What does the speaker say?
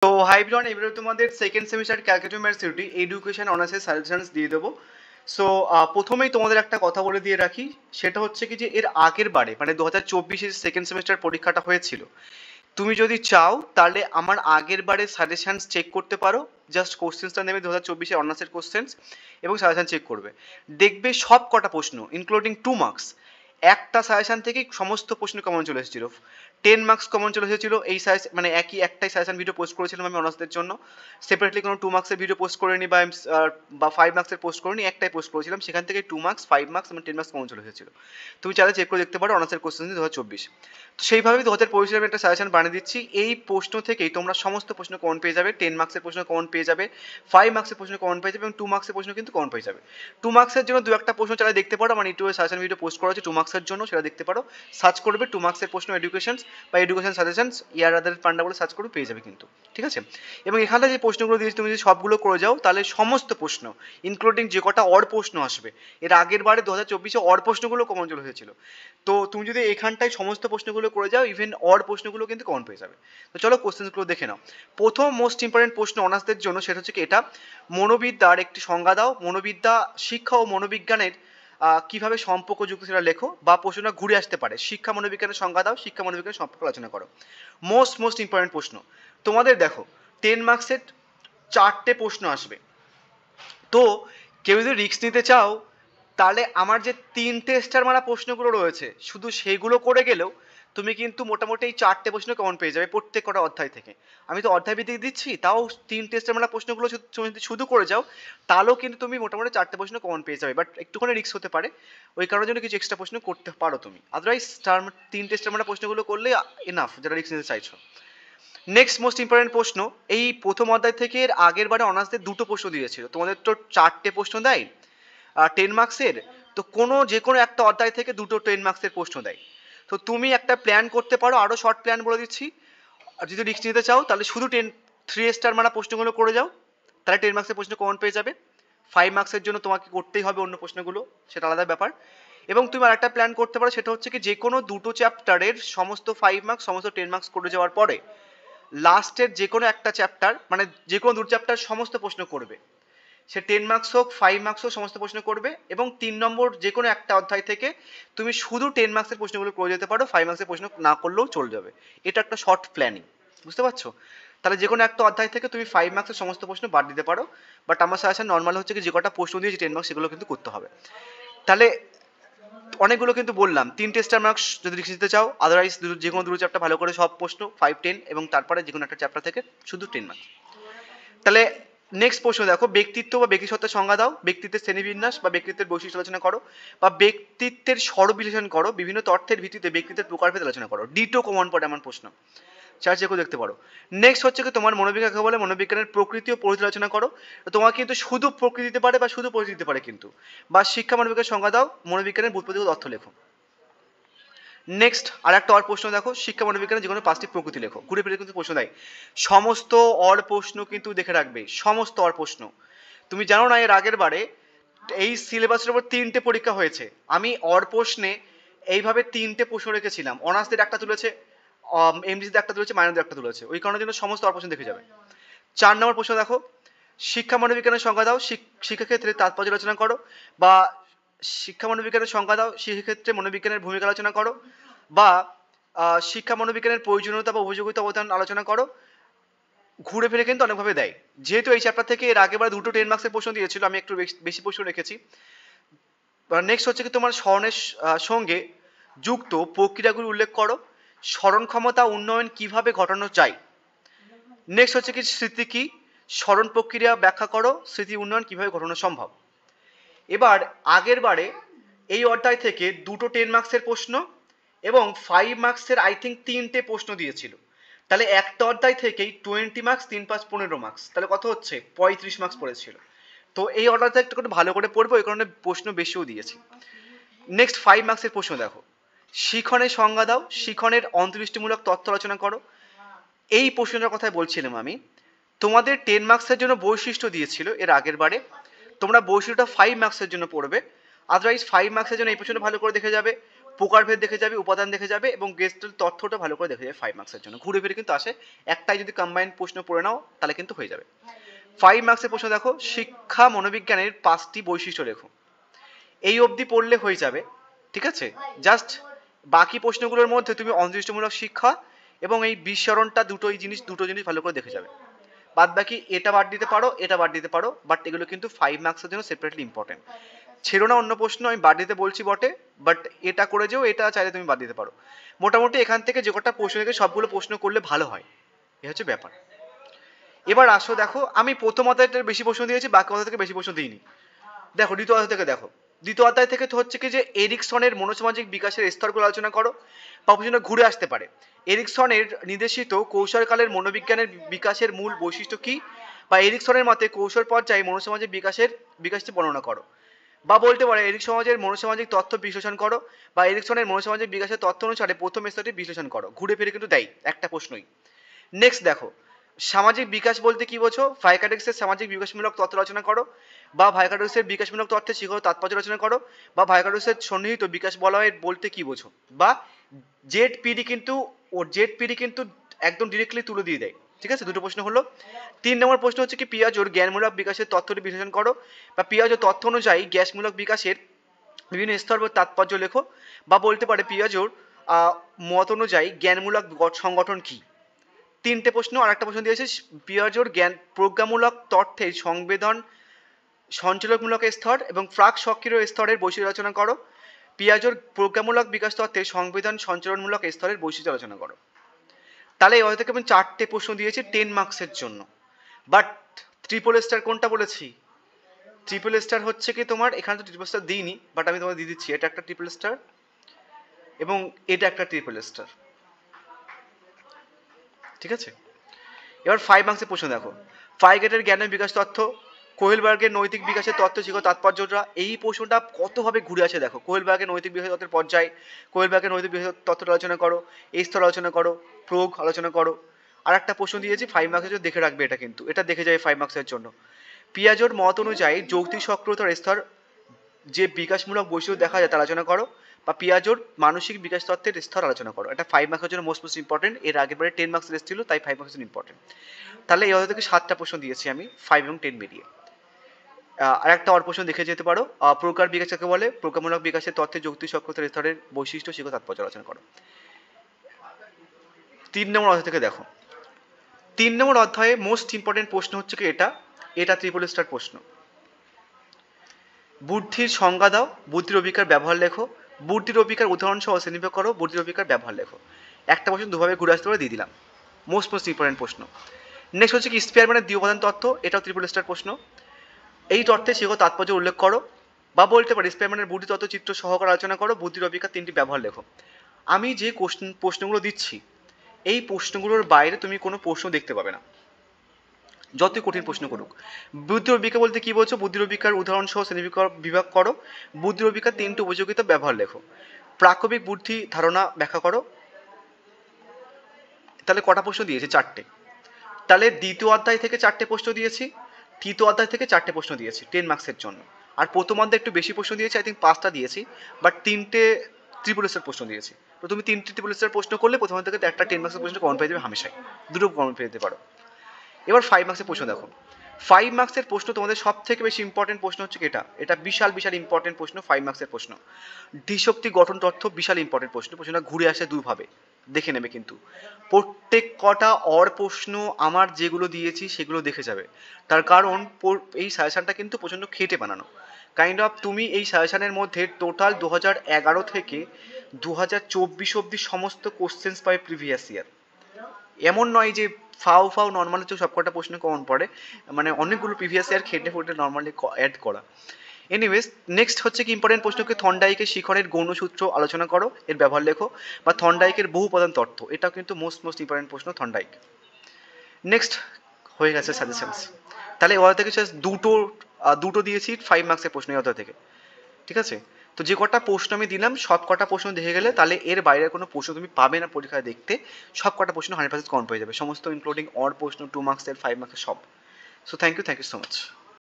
তো hi everyone, এবারে তোমাদের second semester calculator maths theory education অনার্সের সাজেশনস দিয়ে দেবো। সো প্রথমেই তোমাদের একটা কথা বলে দিয়ে রাখি, সেটা হচ্ছে কি যে এর আগের বারে মানে 2024-এর সেকেন্ড সেমিস্টার পরীক্ষাটা হয়েছিল। তুমি যদি চাও তাহলে আমার আগের বারে সাজেশনস চেক করতে পারো। জাস্ট কোশ্চেন্সটা নেবে 2024-এর অনার্সের কোশ্চেন্স এবং সাজেশন চেক করবে। দেখবে সব কটা প্রশ্ন ইনক্লুডিং 2 মার্কস একটা সাজেশন থেকেই সমস্ত প্রশ্ন কমন চলে এসেছিল। 10 মার্কস কমন চলে এসেছিল এই সাজেশন, মানে একটাই সাজেশন ভিডিও পোস্ট করেছিলাম আমি অনার্সদের জন্য। সেপারেটলি কোনো 2 মার্কসের ভিডিও পোস্ট করিনি বা 5 মার্কসের পোস্ট করিনি, একটাই পোস্ট করেছিলাম। সেখান থেকে 2 মার্কস, 5 মার্কস এবং 10 মার্কস কমন চলে এসেছিল। তুমি চাইলে চেক করে দেখতে পারো অনার্সের কোশ্চেন 2024। তো সেইভাবেই 2025 আমি একটা সাজেশন বানিয়ে দিচ্ছি। এই প্রশ্ন থেকেই তোমরা সমস্ত প্রশ্ন কমন পেয়ে যাবে। 10 মার্কসের প্রশ্ন কমন পেয়ে যাবে, 5 মার্কসের প্রশ্ন কমন পেয়ে যাবে এবং 2 মার্কসের প্রশ্ন কিন্তু কমন পেয়ে যাবে। 2 মার্কসের জন্য দু একটা প্রশ্ন চাইলে দেখতে পারো, মানে ইউটিউবে সাজেশন ভিডিও পোস্ট করা হচ্ছে 2 মার্কসের জন্য, সেটা দেখতে পারো। সার্চ করবে 2 মার্কসের প্রশ্ন এডুকেশনস বা এডুকেশন সাজেশনস ইয়ার আদার পান্ডা বলে সার্চ করবে, পেয়ে যাবে কিন্তু। ঠিক আছে? এবং এখানে যে প্রশ্নগুলো দিয়েছি তুমি যদি সবগুলো করে যাও তাহলে সমস্ত প্রশ্ন ইনক্লুডিং যে কটা অড প্রশ্ন আসবে, এর আগের বারে 2024-এ অড প্রশ্নগুলো কমন চলে হয়েছিল। তো তুমি যদি এখানটায় সমস্ত প্রশ্নগুলো করে যাও, ইভেন অড প্রশ্নগুলো কিন্তু কমন পেয়ে যাবে। তো চলো কোশ্চেনগুলো দেখে নাও। প্রথম মোস্ট ইম্পর্টেন্ট প্রশ্ন অনার্সদের জন্য, সেটা হচ্ছে কি এটা, মনোবিদ্যার একটি সংজ্ঞা দাও। মনোবিদ্যা শিক্ষা ও মনোবিজ্ঞানের কিভাবে সম্পর্কযুক্ত সেটা লেখো, বা প্রশ্নটা ঘুরে আসতে পারে শিক্ষা মনোবিজ্ঞানের সংজ্ঞা দাও, শিক্ষা মনোবিজ্ঞানের সম্পর্ক আলোচনা করো। মোস্ট ইম্পর্টেন্ট প্রশ্ন তোমাদের দেখো 10 মার্কসের 4টে প্রশ্ন আসবে। তো কেউ যদি রিস্ক নিতে চাও তাহলে আমার যে 3টে স্টার মারা প্রশ্নগুলো রয়েছে শুধু সেগুলো করে গেলেও তুমি কিন্তু মোটামুটি এই 4টে প্রশ্ন কমন পেয়ে যাবে প্রত্যেক কটা অধ্যায় থেকে। আমি তো অধ্যায় ভিত্তিক দিচ্ছি, তাও 3টে স্টার মারা প্রশ্নগুলো যদি শুধু করে যাও তাহলেও কিন্তু তুমি মোটামুটি 4টে প্রশ্ন কমন পেয়ে যাবে। বাট একটুখানি রিস্ক হতে পারে, ওই কারণের জন্য কিছু এক্সট্রা প্রশ্ন করতে পারো তুমি। আদারওয়াইজ 3টে স্টার মারা প্রশ্নগুলো করলে এনাফ, যারা রিস্ক নিতে চাইছো। নেক্সট মোস্ট ইম্পর্টেন্ট প্রশ্ন, এই প্রথম অধ্যায় থেকে এর আগের বারে অনার্সদের 2টো প্রশ্ন দিয়েছিল, তোমাদের তো 4টে প্রশ্ন দেয় 10 মার্কসের। তো যে কোনো একটা অধ্যায় থেকে 2টো 10 মার্কসের প্রশ্ন দেয়। তো তুমি একটা প্ল্যান করতে পারো, আরও শর্ট প্ল্যান বলে দিচ্ছি। আর যদি রিস্ক নিতে চাও তাহলে শুধু 3 স্টার মারা প্রশ্নগুলো করে যাও, তাহলে 10 মার্কসের প্রশ্ন কমন পেয়ে যাবে। 5 মার্কসের জন্য তোমাকে করতেই হবে অন্য প্রশ্নগুলো, সেটা আলাদা ব্যাপার। এবং তুমি আর একটা প্ল্যান করতে পারো, সেটা হচ্ছে কি যে কোনো 2টো চ্যাপ্টারের সমস্ত 5 মার্কস সমস্ত 10 মার্কস করে যাওয়ার পরে লাস্টের যে কোনো একটা চ্যাপ্টার, মানে যে কোনো 2 চ্যাপ্টার সমস্ত প্রশ্ন করবে। সে 10 মার্কস হোক, 5 মার্কস হোক, সমস্ত প্রশ্ন করবে। এবং 3 নম্বর যে কোনো একটা অধ্যায় থেকে তুমি শুধু 10 মার্কসের প্রশ্নগুলো করে যেতে পারো, 5 মার্কসের প্রশ্ন না করলেও চলে যাবে। এটা একটা শর্ট প্ল্যানিং, বুঝতে পারছো? তাহলে যে কোনো একটা অধ্যায় থেকে তুমি 5 মার্কসের সমস্ত প্রশ্ন বাদ দিতে পারো। বাট আমার সাজেশন নর্মাল হচ্ছে কি যে কটা প্রশ্ন দিয়েছি 10 মার্কস সেগুলো কিন্তু করতে হবে। তাহলে অনেকগুলো কিন্তু বললাম, 3টে স্টার মার্কস যদি রিস্ক দিতে চাও, আদারওয়াইজ যে কোনো 2 চ্যাপ্টার ভালো করে সব প্রশ্ন 5, 10 এবং তারপরে যে কোনো একটা চ্যাপ্টার থেকে শুধু 10 মার্কস। তাহলে নেক্সট প্রশ্ন দেখো, ব্যক্তিত্ব বা ব্যক্তিসত্তার সংজ্ঞা দাও। ব্যক্তিত্বের শ্রেণীবিন্যাস বা ব্যক্তিত্বের বৈশিষ্ট্য আলোচনা করো, বা ব্যক্তিত্বের স্বরূপ বিশ্লেষণ করো। বিভিন্ন তথ্যের ভিত্তিতে ব্যক্তিত্বের প্রকারভেদ আলোচনা করো। ডিটো কমন পড়ে এমন প্রশ্ন, চার চেকও দেখতে পারো। নেক্সট হচ্ছে কি তোমার মনোবিজ্ঞান কাকে বলে, মনোবিজ্ঞানের প্রকৃতি ও পরিধি আলোচনা করো। তোমার কিন্তু শুধু প্রকৃতি দিতে পারে বা শুধু পরিধি দিতে পারে কিন্তু। বা শিক্ষা মনোবিজ্ঞানের সংজ্ঞা দাও, মনোবিজ্ঞানের বুৎপত্তি তথ্য লেখো। নেক্সট আর একটা অর প্রশ্ন দেখো, শিক্ষা মনোবিজ্ঞানের যে কোনো 5টি প্রকৃতি লেখো। ঘুরে ফিরে কিন্তু প্রশ্ন দেয়। সমস্ত অর প্রশ্ন কিন্তু দেখে রাখবে, সমস্ত অর প্রশ্ন। তুমি জানো না এর আগের বারে এই সিলেবাসের উপর 3টে পরীক্ষা হয়েছে। আমি অর প্রশ্নে এইভাবে 3টে প্রশ্ন রেখেছিলাম। অনার্সদের একটা তুলেছে, এমডিসিতে একটা তুলেছে, মাইনরদের একটা তুলেছে। ওই কারণের জন্য সমস্ত অর প্রশ্ন দেখে যাবে। 4 নম্বর প্রশ্ন দেখো, শিক্ষা মনোবিজ্ঞানের সংজ্ঞা দাও। শিক্ষাক্ষেত্রে তাৎপর্য আলোচনা করো, বা শিক্ষা মনোবিজ্ঞানের সংজ্ঞা দাও, শিক্ষাক্ষেত্রে মনোবিজ্ঞানের ভূমিকা আলোচনা করো, বা শিক্ষা মনোবিজ্ঞানের প্রয়োজনীয়তা বা উপযোগিতা অবদান আলোচনা করো। ঘুরে ফিরে কিন্তু অনেকভাবে দেয়। যেহেতু এই চ্যাপ্টার থেকে এর আগেবার 2টো 10 মার্কসের প্রশ্ন দিয়েছিল, আমি একটু বেশি প্রশ্ন রেখেছি। নেক্সট হচ্ছে কি তোমার স্মরণের সঙ্গে যুক্ত প্রক্রিয়াগুলি উল্লেখ করো। স্মরণ ক্ষমতা উন্নয়ন কিভাবে ঘটানো যায়। নেক্সট হচ্ছে কি স্মৃতি কি, স্মরণ প্রক্রিয়া ব্যাখ্যা করো, স্মৃতি উন্নয়ন কিভাবে ঘটানো সম্ভব। এবার আগের বারে এই অধ্যায় থেকে 2টো 10 মার্কসের প্রশ্ন এবং 5 মার্কসের আই থিঙ্ক 3টে প্রশ্ন দিয়েছিল। তাহলে একটা অধ্যায় থেকেই 20 মার্কস, 3 × 5 = 15 মার্কস, তাহলে কত হচ্ছে 35 মার্কস পড়েছিল। তো এই অর্ডারটা একটু ভালো করে পড়বো, এই কারণে প্রশ্ন বেশিও দিয়েছি। নেক্সট 5 মার্কসের প্রশ্ন দেখো, শিখনের সংজ্ঞা দাও, শিখনের অন্তর্দৃষ্টিমূলক তথ্য আলোচনা করো। এই প্রশ্নটার কথাই বলছিলাম আমি। তোমাদের 10 মার্কসের জন্য বৈশিষ্ট্য দিয়েছিল এর আগের বারে, তোমরা বৈশিষ্ট্যটা 5 মার্কসের জন্য পড়বে। আদারওয়াইজ 5 মার্কসের জন্য এই প্রশ্নটা ভালো করে দেখে যাবে। প্রকারভেদ দেখে যাবে, উপাদান দেখে যাবে এবং গেস্টের তথ্যটা ভালো করে দেখে যাবে 5 মার্কসের জন্য। ঘুরে ফিরে কিন্তু আসে, একটাই যদি কম্বাইন প্রশ্ন পড়ে নাও তাহলে কিন্তু হয়ে যাবে। 5 মার্কসের প্রশ্ন দেখো, শিক্ষা মনোবিজ্ঞানের 5টি বৈশিষ্ট্য লেখো। এই অবধি পড়লে হয়ে যাবে, ঠিক আছে। জাস্ট বাকি প্রশ্নগুলোর মধ্যে তুমি অন্তর্দৃষ্টিমূলক শিক্ষা এবং এই বিস্মরণটা দুটো জিনিস ভালো করে দেখে যাবে। বাদ বাকি এটা বাদ দিতে পারো, এটা বাদ দিতে পারো, বাট এগুলো কিন্তু 5 মার্কসের জন্য সেপারেটলি ইম্পর্টেন্ট। ছেড়ো না অন্য প্রশ্ন, আমি বাদ দিতে বলছি বটে, বাট এটা করে যেও, এটা চাইলে তুমি বাদ দিতে পারো। মোটামুটি এখান থেকে যে কটা প্রশ্ন থেকে সবগুলো প্রশ্ন করলে ভালো হয়, এ হচ্ছে ব্যাপার। এবার আসো দেখো, আমি প্রথম অধ্যায়টার বেশি প্রশ্ন দিয়েছি, বাকি অধ্যায় থেকে বেশি প্রশ্ন দিইনি। দেখো দ্বিতীয় অধ্যায় থেকে দেখো, দ্বিতীয় অধ্যায় থেকে তো হচ্ছে কি যে এরিকসনের মনোসামাজিক বিকাশের স্তরগুলো আলোচনা করো, বা প্রশ্ন ঘুরে আসতে পারে। এরিকসনের নির্দেশিত কৌশলকালের মনোবিজ্ঞানের বিকাশের মূল বৈশিষ্ট্য কি, বা এরিকসনের মতে কৌশল পর্যায়ে মনোসামাজিক বিকাশটি বর্ণনা করো, বা বলতে পারে এরিকসনের মনোসামাজিক তথ্য বিশ্লেষণ করো, বা এরিকসনের মনোসামাজিক বিকাশের তথ্য অনুসারে প্রথম স্তরটি বিশ্লেষণ করো। ঘুরে ফিরে কিন্তু দেয় একটা প্রশ্নই। নেক্সট দেখো, সামাজিক বিকাশ বলতে কি বোঝো, ভাইকাডেক্সের সামাজিক বিকাশমূলক তত্ত্ব রচনা করো, বা ভাইকাডেক্সের বিকাশমূলক তত্ত্বের শিক্ষক তাৎপর্য রচনা করো, বা ভাইকাডেক্সের সন্নিহিত বিকাশ বলয় বলতে কি বোঝো। বা জেডপিডি কিন্তু একদম ডিরেক্টলি তুলে দিয়ে দেয়, ঠিক আছে। দুটো প্রশ্ন হলো। 3 নম্বর প্রশ্ন হচ্ছে কি পিয়াজোর জ্ঞানমূলক বিকাশের তথ্যটি বিশ্লেষণ করো, বা পিয়াজোর তথ্য অনুযায়ী গ্যাসমূলক বিকাশের বিভিন্ন স্তর বা তাৎপর্য লেখো, বা বলতে পারে পিয়াজোর মত অনুযায়ী জ্ঞানমূলক সংগঠন কি। 3টে প্রশ্ন। আর একটা প্রশ্ন দিয়েছে পিয়াজোর জ্ঞান প্রজ্ঞামূলক তথ্যের সংবেদন সঞ্চালকমূলক স্তর এবং প্রাক সক্রিয় স্তরের বৈশিষ্ট্য আলোচনা করো। পিয়াজোর প্রজ্ঞামূলক বিকাশ তত্ত্বের সংবেদন সঞ্চালনমূলক স্তরের বৈশিষ্ট্য আলোচনা করো। তাহলে এই থেকে আমি 4টে প্রশ্ন দিয়েছি 10 মার্কসের জন্য। বাট ট্রিপল স্টার কোনটা বলেছি, ট্রিপল স্টার হচ্ছে কি তোমার, এখানে তো ট্রিপল স্টার দিইনি, বাট আমি তোমাকে দিয়ে দিচ্ছি, এটা একটা ট্রিপল স্টার এবং এটা একটা ট্রিপল স্টার, ঠিক আছে। এবার 5 মার্কসের প্রশ্ন দেখো, ফাইগেটের জ্ঞানের বিকাশ তথ্য, কোহেলবার্গের নৈতিক বিকাশের তত্ত্ব শিখো তাৎপর্যটা। এই প্রশ্নটা কতভাবে ঘুরে আসে দেখো, কোহেলবার্গের নৈতিক বিকাশ তত্ত্বের পর্যায়, কোহেলবার্গের নৈতিক বিকাশ তত্ত্বটা আলোচনা করো, এই স্তর আলোচনা করো, প্রয়োগ আলোচনা করো। আর একটা প্রশ্ন দিয়েছি 5 মার্কসের জন্য, দেখে রাখবে এটা, কিন্তু এটা দেখে যাবে 5 মার্কসের জন্য। পিয়াজোর মত অনুযায়ী যৌক্তিক সক্রিয়তার স্তর যে বিকাশমূলক বৈশিষ্ট্য দেখা যায় তা আলোচনা করো, বা পিয়াজোর মানসিক বিকাশ তত্ত্বের স্তর আলোচনা করো। এটা 5 মার্কের জন্য মোস্ট ইম্পর্টেন্ট। এর আগের বারে 10 মার্কস এসেছিল, তাই 5 মার্কের জন্য ইম্পর্টেন্ট। তাহলে এই অধ্যায় থেকে 7টা প্রশ্ন দিয়েছি আমি, 5 এবং 10 মিলিয়ে। আর একটা অর প্রশ্ন দেখে যেতে পারো, প্রকার বিকাশ কাকে বলে, প্রকারমূলক বিকাশের তথ্যের যৌক্তিক সক্রিয়তার স্তরের বৈশিষ্ট্য শিখো তাৎপর্য আলোচনা করো। 3 নম্বর অধ্যায় থেকে দেখো, 3 নম্বর অধ্যায়ে মোস্ট ইম্পর্টেন্ট প্রশ্ন হচ্ছে কি এটা ট্রিপল স্টার প্রশ্ন। বুদ্ধির সংজ্ঞা দাও, বুদ্ধির অভিকার ব্যবহার লেখো, বুদ্ধির অভিকার উদাহরণ সহ শ্রেণীবিভাগ করো, বুদ্ধির অভিকার ব্যবহার লেখো। একটা প্রশ্ন দুভাবে ঘুরে আসতে পারে, দিয়ে দিলাম। মোস্ট ইম্পর্টেন্ট প্রশ্ন। নেক্সট হচ্ছে কি স্পিয়ারম্যানের দ্বিউপাদান তত্ত্ব, এটাও ট্রিপল স্টার প্রশ্ন। এই তত্ত্বে শিখো তাৎপর্য উল্লেখ করো, বা বলতে পারি স্পিয়ারম্যানের বুদ্ধি তত্ত্ব চিত্র সহকারে আলোচনা করো, বুদ্ধির অভিকার 3টি ব্যবহার লেখো। আমি যে প্রশ্নগুলো দিচ্ছি, এই প্রশ্নগুলোর বাইরে তুমি কোনো প্রশ্ন দেখতে পাবে না, যতই কঠিন প্রশ্ন করুক। বুদ্ধির অভিজ্ঞতা বলতে কি বলছো, বুদ্ধির অভিজ্ঞার উদাহরণ সহ বিভাগ করো, বুদ্ধির অভিজ্ঞার 3টি উপযোগিতা ব্যবহার লেখো, প্রাকবিক বুদ্ধি ধারণা ব্যাখ্যা করো। তাহলে কটা প্রশ্ন দিয়েছি, 4টে। তাহলে দ্বিতীয় অধ্যায় থেকে 4টে প্রশ্ন দিয়েছি, তৃতীয় অধ্যায় থেকে 4টে প্রশ্ন দিয়েছি 10 মার্কসের জন্য। আর প্রথম অধ্যায় একটু বেশি প্রশ্ন দিয়েছি, আই থিঙ্ক 5টা দিয়েছি, বাট 3টে ট্রিপল স্টার প্রশ্ন দিয়েছি। তো তুমি 3টে ট্রিপল স্টার প্রশ্ন করলে প্রথম থেকে একটা 10 মার্কসের প্রশ্ন কমন পেয়ে যাবে হামেশাই, দুটো কমন পেয়ে যেতে পারো। এবার 5 মার্কসের প্রশ্ন দেখো, 5 মার্কসের প্রশ্ন তোমাদের সব থেকে বেশি ইম্পর্টেন্ট প্রশ্ন হচ্ছে এটা বিশাল ইম্পর্টেন্ট প্রশ্ন। 5 মার্কসের প্রশ্ন দ্বিশক্তি গঠন তথ্য, বিশাল ইম্পর্টেন্ট প্রশ্ন। প্রশ্নটা ঘুরে আসে দুভাবে, দেখে নেবে কিন্তু। প্রত্যেক কটা অর প্রশ্ন আমার যেগুলো দিয়েছি সেগুলো দেখে যাবে, তার কারণ এই সাজেশনটা কিন্তু প্রচণ্ড খেটে বানানো। কাইন্ড অফ তুমি এই সাজেশনের মধ্যে টোটাল 2011 থেকে 2024 অব্দি সমস্ত কোশ্চেন্স পাবে প্রিভিয়াস ইয়ার। এমন নয় যে ফাও নর্মাল হচ্ছে সবকটা প্রশ্ন কমন পড়ে, মানে অনেকগুলো প্রিভিয়াস ইয়ার খেটে ফুটে নর্মালি অ্যাড করা। এনিওয়েজ, নেক্সট হচ্ছে কি ইম্পর্টেন্ট প্রশ্নকে থর্নডাইকের শিখরের গৌণসূত্র আলোচনা করো, এর ব্যবহার লেখো, বা থর্নডাইকের বহু উপাদান তত্ত্ব, এটাও কিন্তু মোস্ট ইম্পর্টেন্ট প্রশ্ন থর্নডাইক। নেক্সট হয়ে গেছে সাজেশনস। তাহলে ওরা থেকে জাস্ট দুটো দিয়েছি 5 মার্কসের প্রশ্ন ওদের থেকে, ঠিক আছে। তো যে কটা প্রশ্ন আমি দিলাম সব কটা প্রশ্ন দেখে গেলে তাহলে এর বাইরে কোনো প্রশ্ন তুমি পাবে না পরীক্ষায় দেখতে। সব কটা প্রশ্ন 100% কমন পেয়ে যাবে, সমস্ত ইনক্লুডিং অর প্রশ্ন, 2 মার্কসের, 5 মার্কসের সব। So thank you so much.